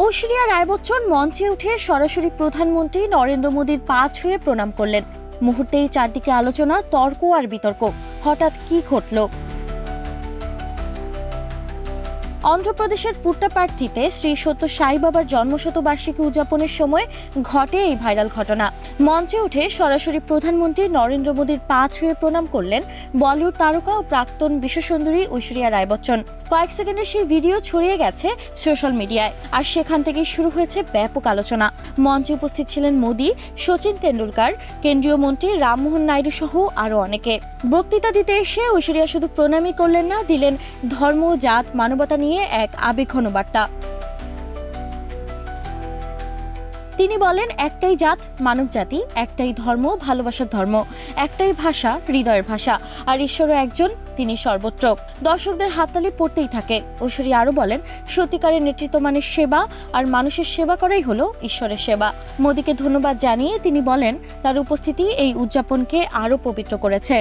ঐশ্বরিয়া রায় বচ্চন মঞ্চে উঠে সরাসরি প্রধানমন্ত্রী নরেন্দ্র মোদীর পা ছুঁয়ে প্রণাম করলেন। মুহূর্তেই চারদিকে আলোচনা, তর্ক আর বিতর্ক। হঠাৎ কি ঘটল? অন্ধ্রপ্রদেশের পুট্টাপার্থিতে শ্রী সত্য সাই বাবার জন্মশতবার্ষিকী উদযাপনের সময় ঘটে এই ভাইরাল ঘটনা। মঞ্চে উঠে সরাসরি প্রধানমন্ত্রী নরেন্দ্র মোদীর পা ছুঁয়ে প্রণাম করলেন বলিউড তারকা ও প্রাক্তন বিশ্বসুন্দরী ঐশ্বরিয়া রায় বচ্চন। কয়েক সেকেন্ডের সেই ভিডিও ছড়িয়ে গেছে সোশ্যাল মিডিয়ায়, আর সেখান থেকেই শুরু হয়েছে ব্যাপক আলোচনা। মঞ্চে উপস্থিত ছিলেন মোদী, সচিন তেন্ডুলকর, কেন্দ্রীয় মন্ত্রী রামমোহন নাইডু সহ আরও অনেকে। বক্তৃতা দিতে এসে ঐশ্বরিয়া শুধু প্রণামই করলেন না, দিলেন ধর্ম, জাত, মানবতা নিয়ে এক আবেগঘন বার্তা। তিনি বলেন, একটাই জাত মানব জাতি, একটাই ধর্ম ভালোবাসার ধর্ম, একটাই ভাষা হৃদয়ের ভাষা, আর ঈশ্বরও একজন, তিনি সর্বত্র। দর্শকদের হাততালি পড়তেই থাকে। ঐশ্বরিয়া আরও বলেন, সত্যিকারের নেতৃত্ব মানে সেবা, আর মানুষের সেবা করাই হলো ঈশ্বরের সেবা। মোদীকে ধন্যবাদ জানিয়ে তিনি বলেন, তার উপস্থিতি এই উদযাপনকে আরও পবিত্র করেছে।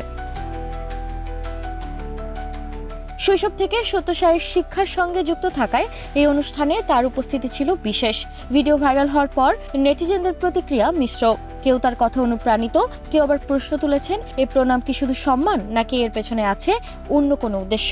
শৈশব থেকে সত্য সাইয়ের শিক্ষার সঙ্গে যুক্ত থাকায় এই অনুষ্ঠানে তার উপস্থিতি ছিল বিশেষ। ভিডিও ভাইরাল হওয়ার পর নেটিজেনদের প্রতিক্রিয়া মিশ্র। কেউ তার কথা অনুপ্রাণিত, কেউ আবার প্রশ্ন তুলেছেন, এই প্রণাম কি শুধু সম্মান, নাকি এর পেছনে আছে অন্য কোনো উদ্দেশ্য।